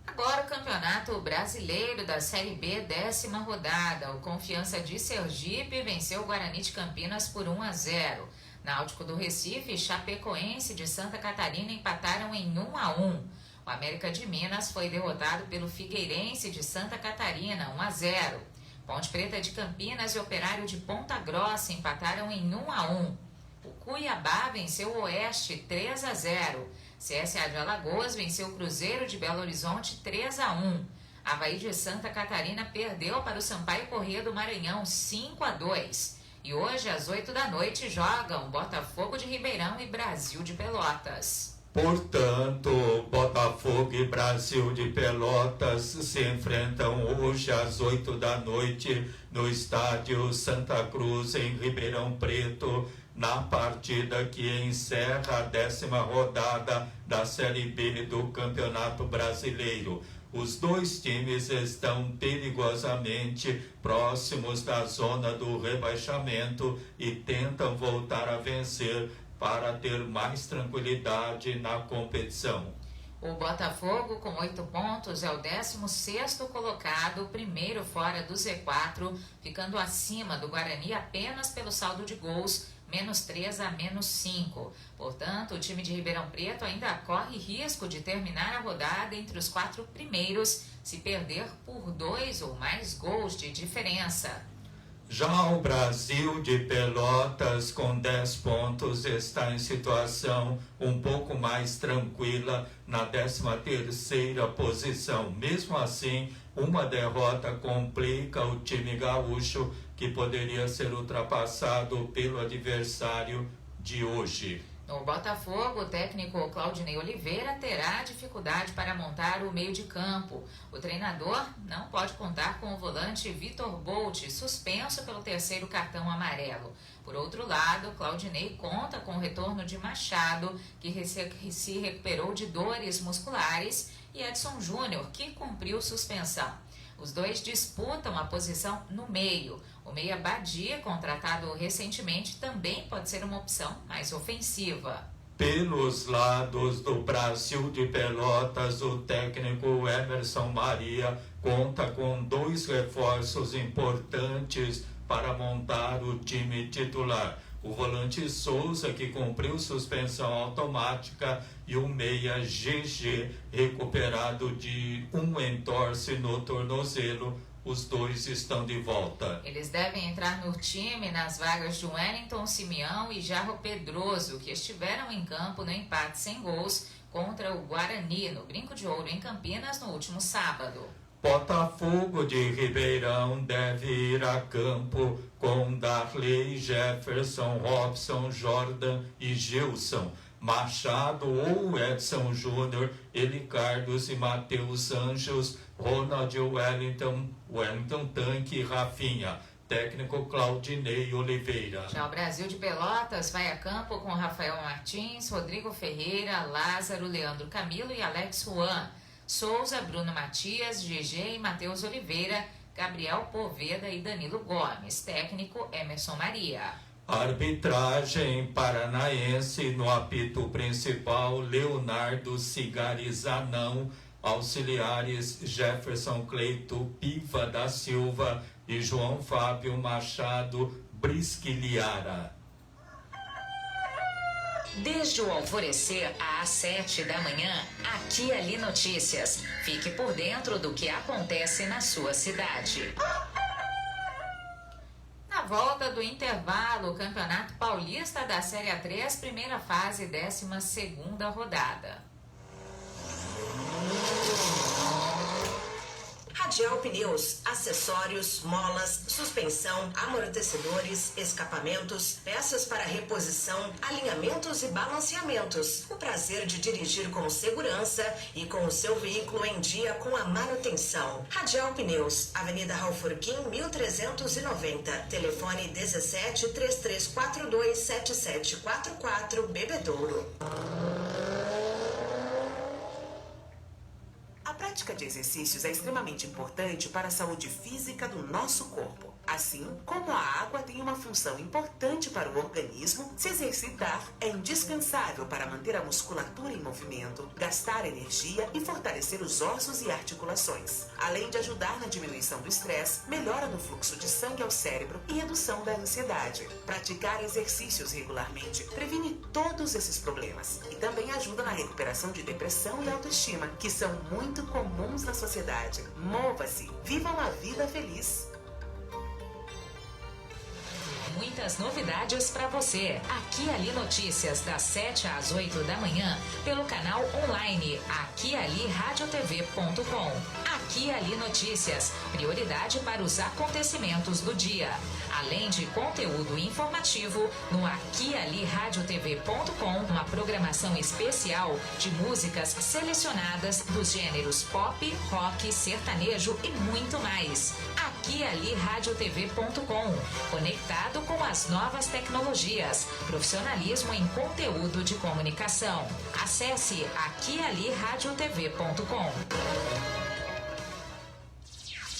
Agora o Campeonato Brasileiro da Série B, 10ª rodada. O Confiança de Sergipe venceu o Guarani de Campinas por 1-0. Náutico do Recife e Chapecoense de Santa Catarina empataram em 1-1. O América de Minas foi derrotado pelo Figueirense de Santa Catarina, 1-0. Ponte Preta de Campinas e Operário de Ponta Grossa empataram em 1-1. O Cuiabá venceu o Oeste 3-0. CSA de Alagoas venceu o Cruzeiro de Belo Horizonte 3-1. Avaí de Santa Catarina perdeu para o Sampaio Corrêa do Maranhão 5-2. E hoje, às 8 da noite, jogam Botafogo de Ribeirão e Brasil de Pelotas. Portanto, Botafogo e Brasil de Pelotas se enfrentam hoje às 8 da noite no estádio Santa Cruz, em Ribeirão Preto, na partida que encerra a 10ª rodada da Série B do Campeonato Brasileiro. Os dois times estão perigosamente próximos da zona do rebaixamento e tentam voltar a vencer para ter mais tranquilidade na competição. O Botafogo, com 8 pontos, é o 16º colocado, primeiro fora do Z4, ficando acima do Guarani apenas pelo saldo de gols, -3 a -5. Portanto, o time de Ribeirão Preto ainda corre risco de terminar a rodada entre os 4 primeiros, se perder por 2 ou mais gols de diferença. Já o Brasil de Pelotas, com 10 pontos, está em situação um pouco mais tranquila na 13ª posição. Mesmo assim, uma derrota complica o time gaúcho, que poderia ser ultrapassado pelo adversário de hoje. No Botafogo, o técnico Claudinei Oliveira terá dificuldade para montar o meio de campo. O treinador não pode contar com o volante Vitor Bolt, suspenso pelo 3º cartão amarelo. Por outro lado, Claudinei conta com o retorno de Machado, que se recuperou de dores musculares, e Edson Júnior, que cumpriu suspensão. Os dois disputam a posição no meio. O meia Badia, contratado recentemente, também pode ser uma opção mais ofensiva. Pelos lados do Brasil de Pelotas, o técnico Emerson Maria conta com 2 reforços importantes para montar o time titular. O volante Souza, que cumpriu suspensão automática, e o meia GG, recuperado de um entorse no tornozelo, os dois estão de volta. Eles devem entrar no time nas vagas de Wellington Simeão e Jarro Pedroso, que estiveram em campo no empate sem gols contra o Guarani, no Brinco de Ouro, em Campinas, no último sábado. Botafogo de Ribeirão deve ir a campo com Darley, Jefferson, Robson, Jordan e Gilson, Machado ou Edson Júnior, Elicardos e Matheus Anjos, Ronald Wellington Tanque e Rafinha. Técnico Claudinei Oliveira. Já o Brasil de Pelotas vai a campo com Rafael Martins, Rodrigo Ferreira, Lázaro, Leandro Camilo e Alex Juan. Souza, Bruno Matias, GG e Matheus Oliveira, Gabriel Poveda e Danilo Gomes. Técnico Emerson Maria. Arbitragem paranaense no apito principal, Leonardo Cigarizanão, auxiliares Jefferson Cleito Piva da Silva e João Fábio Machado Brisquiliara. Desde o alvorecer às 7 da manhã, Aqui Ali Notícias. Fique por dentro do que acontece na sua cidade. Na volta do intervalo, o Campeonato Paulista da Série A3, primeira fase, 12ª rodada. Radial Pneus, acessórios, molas, suspensão, amortecedores, escapamentos, peças para reposição, alinhamentos e balanceamentos. O prazer de dirigir com segurança e com o seu veículo em dia com a manutenção. Radial Pneus, Avenida Raufurquim, 1390. Telefone 17 3342 7744, Bebedouro. A prática de exercícios é extremamente importante para a saúde física do nosso corpo. Assim como a água tem uma função importante para o organismo, se exercitar é indispensável para manter a musculatura em movimento, gastar energia e fortalecer os ossos e articulações. Além de ajudar na diminuição do estresse, melhora no fluxo de sangue ao cérebro e redução da ansiedade. Praticar exercícios regularmente previne todos esses problemas e também ajuda na recuperação de depressão e autoestima, que são muito comuns na sociedade. Mova-se, viva uma vida feliz. Muitas novidades para você. Aqui Ali Notícias, das 7 às 8 da manhã, pelo canal online aquialiradiotv.com. Aqui Ali Notícias, prioridade para os acontecimentos do dia. Além de conteúdo informativo, no aquialiradiotv.com, uma programação especial de músicas selecionadas dos gêneros pop, rock, sertanejo e muito mais. aquialiradiotv.com, conectado com as novas tecnologias, profissionalismo em conteúdo de comunicação. Acesse aquialiradiotv.com.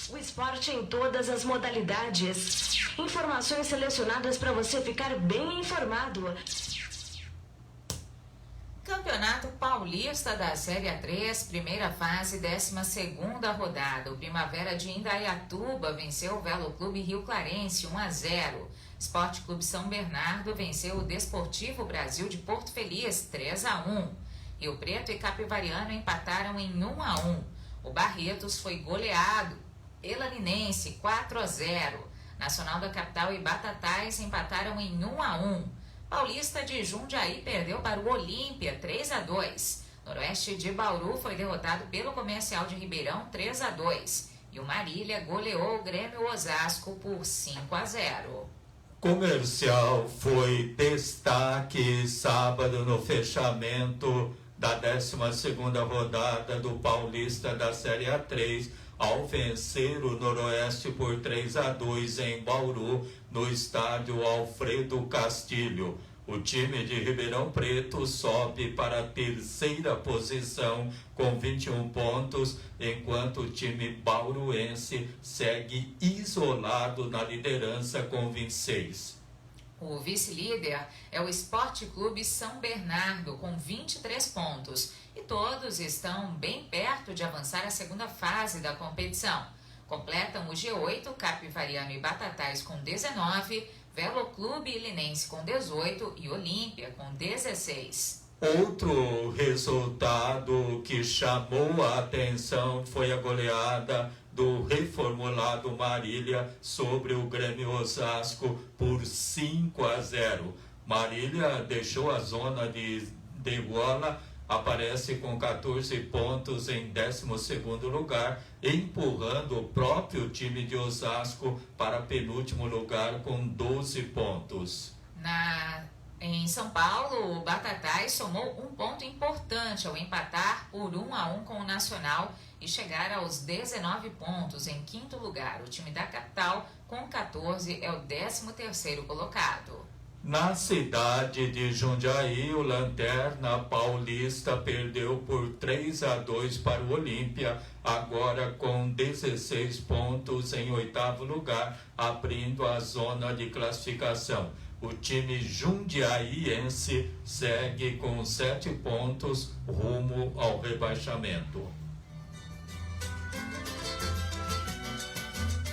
O esporte em todas as modalidades. Informações selecionadas para você ficar bem informado. Campeonato Paulista da Série A3, primeira fase, 12ª rodada. O Primavera de Indaiatuba venceu o Velo Clube Rio Clarense 1-0. Esporte Clube São Bernardo venceu o Desportivo Brasil de Porto Feliz 3-1. Rio Preto e Capivariano empataram em 1-1. O Barretos foi goleado pela Linense 4-0. Nacional da Capital e Batatais empataram em 1-1. Paulista de Jundiaí perdeu para o Olímpia 3-2. Noroeste de Bauru foi derrotado pelo Comercial de Ribeirão 3-2. E o Marília goleou o Grêmio Osasco por 5-0. Comercial foi destaque sábado no fechamento da 12ª rodada do Paulista da Série A3, ao vencer o Noroeste por 3-2 em Bauru, no estádio Alfredo Castilho. O time de Ribeirão Preto sobe para a 3ª posição com 21 pontos, enquanto o time bauruense segue isolado na liderança com 26. O vice-líder é o Esporte Clube São Bernardo, com 23 pontos. E todos estão bem perto de avançar a segunda fase da competição. Completam o G8, Capivariano e Batatais com 19, Velo Clube e Linense com 18 e Olímpia com 16. Outro resultado que chamou a atenção foi a goleada do reformulado Marília sobre o Grêmio Osasco por 5-0. Marília deixou a zona de degola, aparece com 14 pontos em 12º lugar, empurrando o próprio time de Osasco para penúltimo lugar com 12 pontos. Em São Paulo, o Batatais somou um ponto importante ao empatar por 1-1 com o Nacional e chegar aos 19 pontos em 5º lugar. O time da capital, com 14, é o 13º colocado. Na cidade de Jundiaí, o Lanterna Paulista perdeu por 3-2 para o Olímpia, agora com 16 pontos em 8º lugar, abrindo a zona de classificação. O time jundiaiense segue com 7 pontos rumo ao rebaixamento.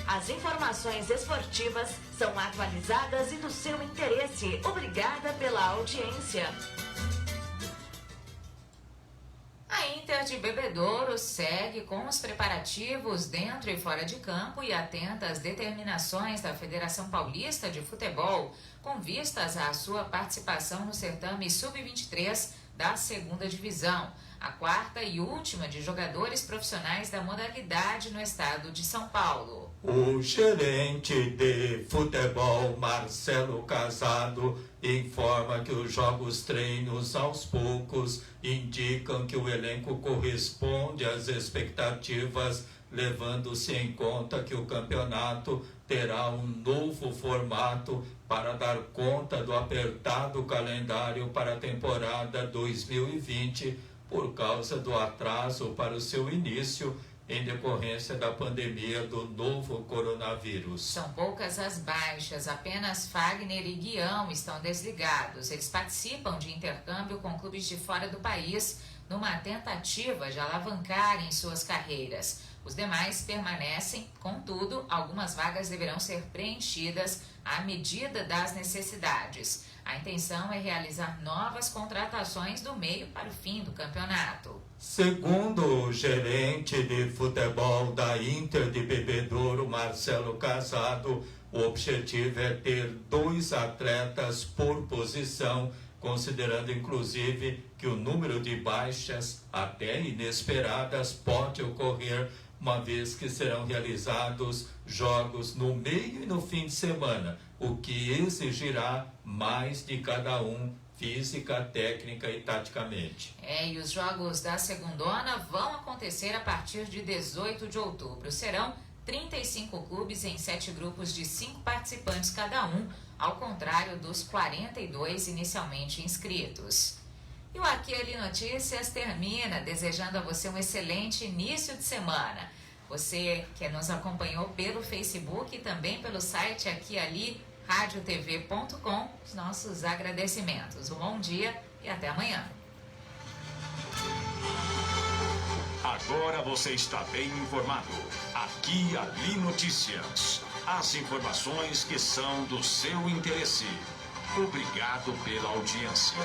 As informações esportivas são atualizadas e do seu interesse. Obrigada pela audiência. A Inter de Bebedouro segue com os preparativos dentro e fora de campo e atenta às determinações da Federação Paulista de Futebol, com vistas à sua participação no certame Sub-23 da 2ª Divisão, a 4ª e última de jogadores profissionais da modalidade no estado de São Paulo. O gerente de futebol, Marcelo Casado, informa que os jogos treinos aos poucos indicam que o elenco corresponde às expectativas, levando-se em conta que o campeonato terá um novo formato para dar conta do apertado calendário para a temporada 2020, por causa do atraso para o seu início em decorrência da pandemia do novo coronavírus. São poucas as baixas, apenas Fagner e Guião estão desligados. Eles participam de intercâmbio com clubes de fora do país, numa tentativa de alavancarem suas carreiras. Os demais permanecem, contudo, algumas vagas deverão ser preenchidas à medida das necessidades. A intenção é realizar novas contratações do meio para o fim do campeonato. Segundo o gerente de futebol da Inter de Bebedouro, Marcelo Casado, o objetivo é ter 2 atletas por posição, considerando inclusive que o número de baixas, até inesperadas, pode ocorrer, uma vez que serão realizados jogos no meio e no fim de semana, o que exigirá mais de cada um, física, técnica e taticamente. E os jogos da segundona vão acontecer a partir de 18 de outubro. Serão 35 clubes em 7 grupos de 5 participantes cada um, ao contrário dos 42 inicialmente inscritos. E o Aqui Ali Notícias termina desejando a você um excelente início de semana. Você que nos acompanhou pelo Facebook e também pelo site Aqui Ali, radiotv.com, os nossos agradecimentos. Um bom dia e até amanhã. Agora você está bem informado. Aqui Ali Notícias. As informações que são do seu interesse. Obrigado pela audiência.